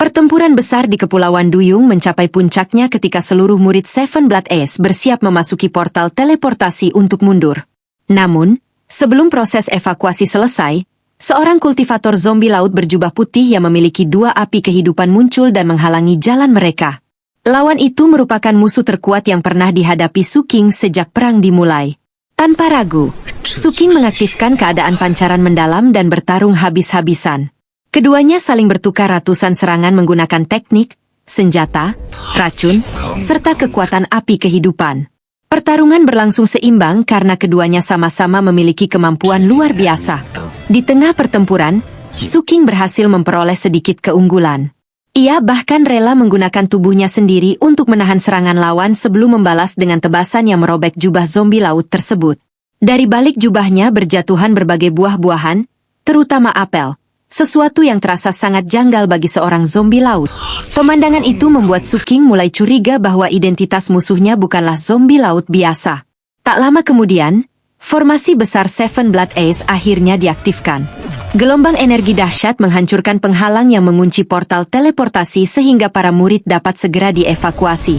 Pertempuran besar di Kepulauan Duyung mencapai puncaknya ketika seluruh murid Seven Blood Ace bersiap memasuki portal teleportasi untuk mundur. Namun, sebelum proses evakuasi selesai, seorang kultivator zombie laut berjubah putih yang memiliki dua api kehidupan muncul dan menghalangi jalan mereka. Lawan itu merupakan musuh terkuat yang pernah dihadapi Su King sejak perang dimulai. Tanpa ragu, Su King mengaktifkan keadaan pancaran mendalam dan bertarung habis-habisan. Keduanya saling bertukar ratusan serangan menggunakan teknik, senjata, racun, serta kekuatan api kehidupan. Pertarungan berlangsung seimbang karena keduanya sama-sama memiliki kemampuan luar biasa. Di tengah pertempuran, Su King berhasil memperoleh sedikit keunggulan. Ia bahkan rela menggunakan tubuhnya sendiri untuk menahan serangan lawan sebelum membalas dengan tebasan yang merobek jubah zombie laut tersebut. Dari balik jubahnya berjatuhan berbagai buah-buahan, terutama apel. Sesuatu yang terasa sangat janggal bagi seorang zombie laut. Pemandangan itu membuat Su King mulai curiga bahwa identitas musuhnya bukanlah zombie laut biasa. Tak lama kemudian, formasi besar Seven Blood Ace akhirnya diaktifkan. Gelombang energi dahsyat menghancurkan penghalang yang mengunci portal teleportasi sehingga para murid dapat segera dievakuasi.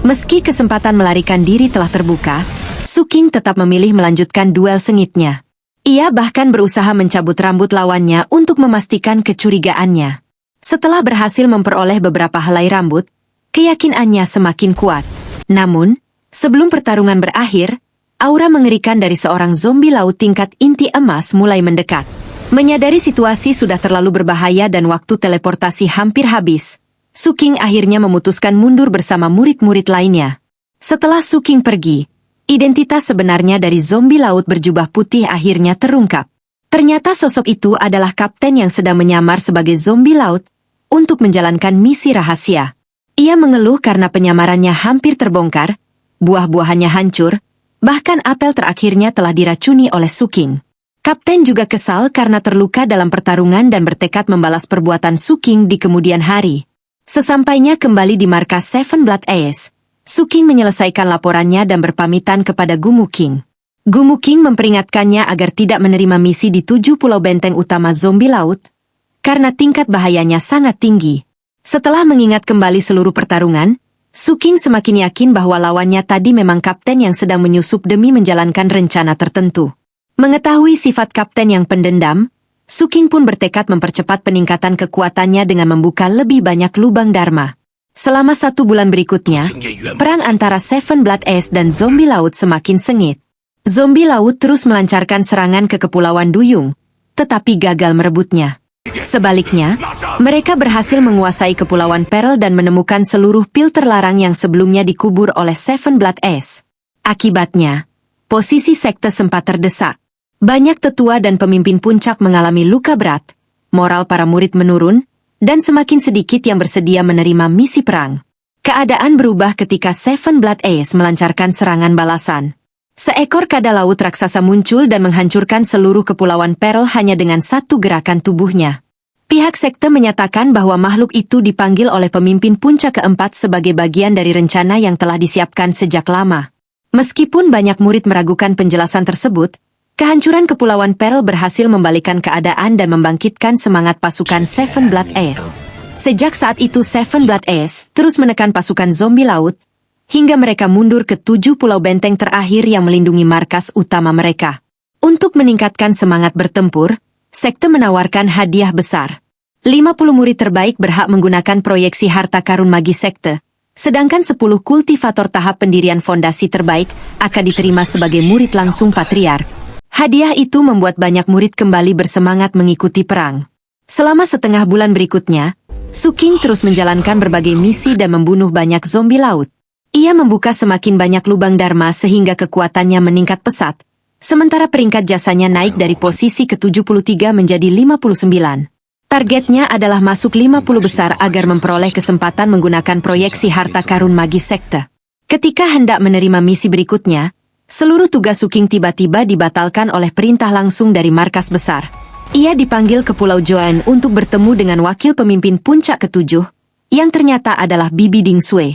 Meski kesempatan melarikan diri telah terbuka, Su King tetap memilih melanjutkan duel sengitnya. Ia bahkan berusaha mencabut rambut lawannya untuk memastikan kecurigaannya. Setelah berhasil memperoleh beberapa helai rambut, keyakinannya semakin kuat. Namun, sebelum pertarungan berakhir, aura mengerikan dari seorang zombie laut tingkat inti emas mulai mendekat. Menyadari situasi sudah terlalu berbahaya dan waktu teleportasi hampir habis, Su King akhirnya memutuskan mundur bersama murid-murid lainnya. Setelah Su King pergi, identitas sebenarnya dari zombie laut berjubah putih akhirnya terungkap. Ternyata sosok itu adalah kapten yang sedang menyamar sebagai zombie laut untuk menjalankan misi rahasia. Ia mengeluh karena penyamarannya hampir terbongkar, buah-buahannya hancur, bahkan apel terakhirnya telah diracuni oleh Su King. Kapten juga kesal karena terluka dalam pertarungan dan bertekad membalas perbuatan Su King di kemudian hari. Sesampainya kembali di markas Seven Blood Ace, Su King menyelesaikan laporannya dan berpamitan kepada Gumu King. Gumu King memperingatkannya agar tidak menerima misi di 7 pulau benteng utama zombie laut, karena tingkat bahayanya sangat tinggi. Setelah mengingat kembali seluruh pertarungan, Su King semakin yakin bahwa lawannya tadi memang kapten yang sedang menyusup demi menjalankan rencana tertentu. Mengetahui sifat kapten yang pendendam, Su King pun bertekad mempercepat peningkatan kekuatannya dengan membuka lebih banyak lubang dharma. Selama 1 bulan berikutnya, perang antara Seven Blood Ace dan zombie laut semakin sengit. Zombie laut terus melancarkan serangan ke Kepulauan Duyung, tetapi gagal merebutnya. Sebaliknya, mereka berhasil menguasai Kepulauan Pearl dan menemukan seluruh pil terlarang yang sebelumnya dikubur oleh Seven Blood Ace. Akibatnya, posisi sekte sempat terdesak. Banyak tetua dan pemimpin puncak mengalami luka berat, moral para murid menurun, dan semakin sedikit yang bersedia menerima misi perang. Keadaan berubah ketika Seven Blood Ace melancarkan serangan balasan. Seekor kada laut raksasa muncul dan menghancurkan seluruh Kepulauan Pearl hanya dengan satu gerakan tubuhnya. Pihak sekte menyatakan bahwa makhluk itu dipanggil oleh pemimpin puncak keempat sebagai bagian dari rencana yang telah disiapkan sejak lama. Meskipun banyak murid meragukan penjelasan tersebut, kehancuran Kepulauan Pearl berhasil membalikan keadaan dan membangkitkan semangat pasukan Seven Blood Ace. Sejak saat itu Seven Blood Ace terus menekan pasukan zombie laut, hingga mereka mundur ke 7 pulau benteng terakhir yang melindungi markas utama mereka. Untuk meningkatkan semangat bertempur, sekte menawarkan hadiah besar. 50 murid terbaik berhak menggunakan proyeksi harta karun magi sekte, sedangkan 10 kultivator tahap pendirian fondasi terbaik akan diterima sebagai murid langsung patriark. Hadiah itu membuat banyak murid kembali bersemangat mengikuti perang. Selama setengah bulan berikutnya, Su King terus menjalankan berbagai misi dan membunuh banyak zombie laut. Ia membuka semakin banyak lubang dharma sehingga kekuatannya meningkat pesat, sementara peringkat jasanya naik dari posisi ke-73 menjadi 59. Targetnya adalah masuk 50 besar agar memperoleh kesempatan menggunakan proyeksi harta karun magi sekte. Ketika hendak menerima misi berikutnya, seluruh tugas Su King tiba-tiba dibatalkan oleh perintah langsung dari markas besar. Ia dipanggil ke Pulau Joan untuk bertemu dengan wakil pemimpin puncak ke-7, yang ternyata adalah Bibi Ding Sui.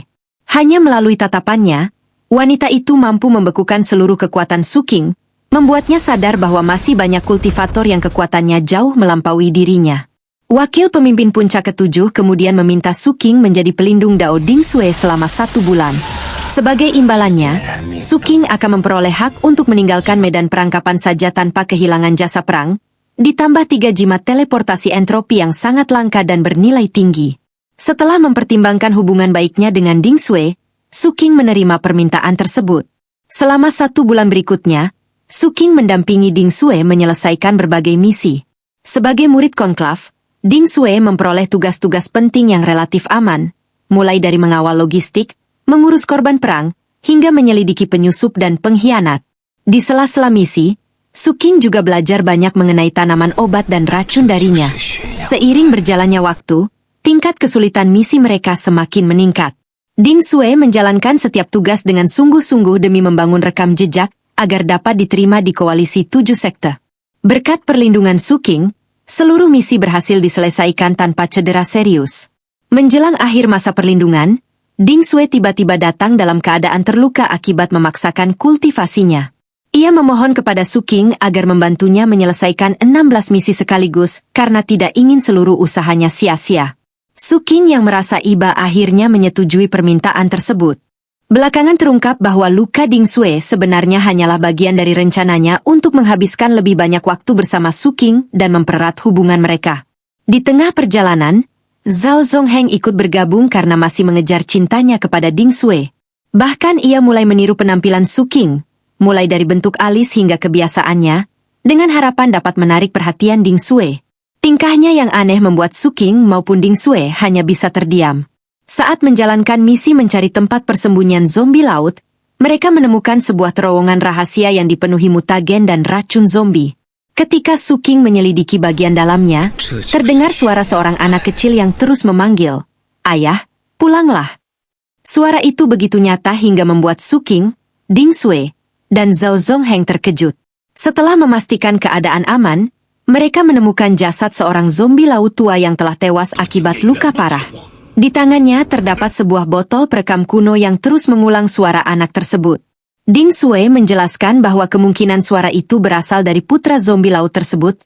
Hanya melalui tatapannya, wanita itu mampu membekukan seluruh kekuatan Su King, membuatnya sadar bahwa masih banyak kultivator yang kekuatannya jauh melampaui dirinya. Wakil pemimpin puncak ketujuh kemudian meminta Su Qing menjadi pelindung Dao Ding Sui selama 1 bulan. Sebagai imbalannya, Su Qing akan memperoleh hak untuk meninggalkan medan perang kapan saja tanpa kehilangan jasa perang, ditambah 3 jimat teleportasi entropi yang sangat langka dan bernilai tinggi. Setelah mempertimbangkan hubungan baiknya dengan Ding Sui, Su Qing menerima permintaan tersebut. Selama 1 bulan berikutnya, Su Qing mendampingi Ding Sui menyelesaikan berbagai misi. Sebagai murid konklav, Ding Sui memperoleh tugas-tugas penting yang relatif aman, mulai dari mengawal logistik, mengurus korban perang, hingga menyelidiki penyusup dan pengkhianat. Di sela-sela misi, Su Qing juga belajar banyak mengenai tanaman obat dan racun darinya. Seiring berjalannya waktu, tingkat kesulitan misi mereka semakin meningkat. Ding Sui menjalankan setiap tugas dengan sungguh-sungguh demi membangun rekam jejak agar dapat diterima di koalisi 7 sekte. Berkat perlindungan Su Qing, seluruh misi berhasil diselesaikan tanpa cedera serius. Menjelang akhir masa perlindungan, Ding Sui tiba-tiba datang dalam keadaan terluka akibat memaksakan kultivasinya. Ia memohon kepada Su Qing agar membantunya menyelesaikan 16 misi sekaligus karena tidak ingin seluruh usahanya sia-sia. Su Qing yang merasa iba akhirnya menyetujui permintaan tersebut. Belakangan terungkap bahwa luka Ding Sui sebenarnya hanyalah bagian dari rencananya untuk menghabiskan lebih banyak waktu bersama Su Qing dan mempererat hubungan mereka. Di tengah perjalanan, Zhao Zongheng ikut bergabung karena masih mengejar cintanya kepada Ding Sui. Bahkan ia mulai meniru penampilan Su Qing, mulai dari bentuk alis hingga kebiasaannya, dengan harapan dapat menarik perhatian Ding Sui. Tingkahnya yang aneh membuat Su Qing maupun Ding Sui hanya bisa terdiam. Saat menjalankan misi mencari tempat persembunyian zombie laut, mereka menemukan sebuah terowongan rahasia yang dipenuhi mutagen dan racun zombie. Ketika Su Qing menyelidiki bagian dalamnya, terdengar suara seorang anak kecil yang terus memanggil, "Ayah, pulanglah." Suara itu begitu nyata hingga membuat Su Qing, Ding Sui, dan Zhao Zongheng terkejut. Setelah memastikan keadaan aman, mereka menemukan jasad seorang zombie laut tua yang telah tewas akibat luka parah. Di tangannya terdapat sebuah botol perekam kuno yang terus mengulang suara anak tersebut. Ding Sui menjelaskan bahwa kemungkinan suara itu berasal dari putra zombie laut tersebut,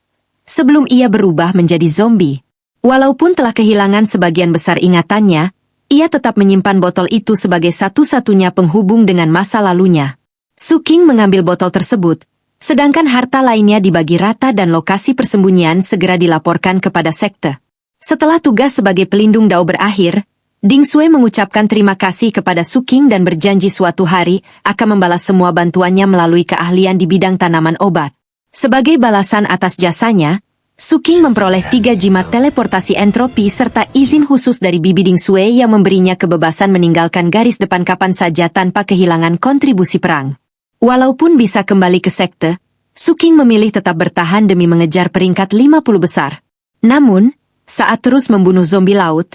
sebelum ia berubah menjadi zombie. Walaupun telah kehilangan sebagian besar ingatannya, ia tetap menyimpan botol itu sebagai satu-satunya penghubung dengan masa lalunya. Su Qing mengambil botol tersebut, sedangkan harta lainnya dibagi rata dan lokasi persembunyian segera dilaporkan kepada sekte. Setelah tugas sebagai pelindung Dao berakhir, Ding Sui mengucapkan terima kasih kepada Su Qing dan berjanji suatu hari akan membalas semua bantuannya melalui keahlian di bidang tanaman obat. Sebagai balasan atas jasanya, Su Qing memperoleh 3 jimat teleportasi entropi serta izin khusus dari bibi Ding Sui yang memberinya kebebasan meninggalkan garis depan kapan saja tanpa kehilangan kontribusi perang. Walaupun bisa kembali ke sekte, Su Qing memilih tetap bertahan demi mengejar peringkat 50 besar. Namun, saat terus membunuh zombie laut,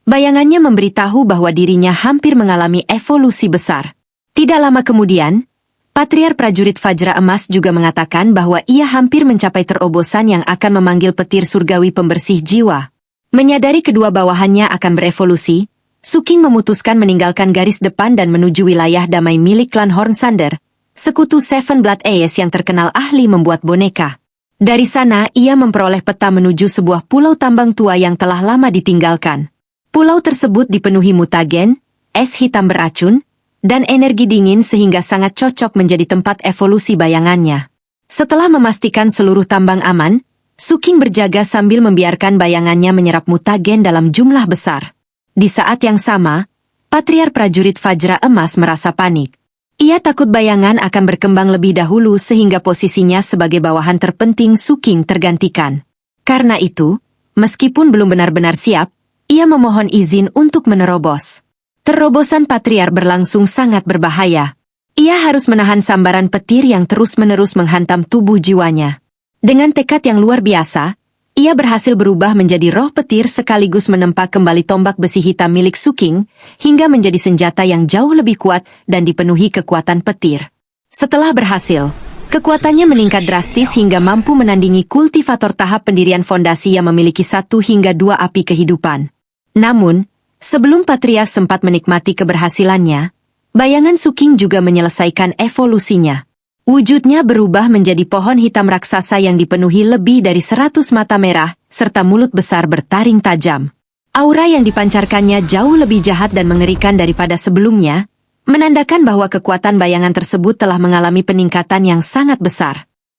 bayangannya memberitahu bahwa dirinya hampir mengalami evolusi besar. Tidak lama kemudian, Patriar Prajurit Fajra Emas juga mengatakan bahwa ia hampir mencapai terobosan yang akan memanggil petir surgawi pembersih jiwa. Menyadari kedua bawahannya akan berevolusi, Su Qing memutuskan meninggalkan garis depan dan menuju wilayah damai milik klan Hornsander, sekutu Seven Blood Ace yang terkenal ahli membuat boneka. Dari sana ia memperoleh peta menuju sebuah pulau tambang tua yang telah lama ditinggalkan. Pulau tersebut dipenuhi mutagen, es hitam beracun, dan energi dingin sehingga sangat cocok menjadi tempat evolusi bayangannya. Setelah memastikan seluruh tambang aman, Su Qing berjaga sambil membiarkan bayangannya menyerap mutagen dalam jumlah besar. Di saat yang sama, Patriar Prajurit Fajra Emas merasa panik. Ia takut bayangan akan berkembang lebih dahulu sehingga posisinya sebagai bawahan terpenting Su Qing tergantikan. Karena itu, meskipun belum benar-benar siap, ia memohon izin untuk menerobos. Terobosan Patriar berlangsung sangat berbahaya. Ia harus menahan sambaran petir yang terus-menerus menghantam tubuh jiwanya. Dengan tekad yang luar biasa, ia berhasil berubah menjadi roh petir sekaligus menempa kembali tombak besi hitam milik Su Qing, hingga menjadi senjata yang jauh lebih kuat dan dipenuhi kekuatan petir. Setelah berhasil, kekuatannya meningkat drastis hingga mampu menandingi kultivator tahap pendirian fondasi yang memiliki 1 hingga 2 api kehidupan. Namun, sebelum Patriar sempat menikmati keberhasilannya, bayangan Su Qing juga menyelesaikan evolusinya. Wujudnya berubah menjadi pohon hitam raksasa yang dipenuhi lebih dari 100 mata merah, serta mulut besar bertaring tajam. Aura yang dipancarkannya jauh lebih jahat dan mengerikan daripada sebelumnya, menandakan bahwa kekuatan bayangan tersebut telah mengalami peningkatan yang sangat besar.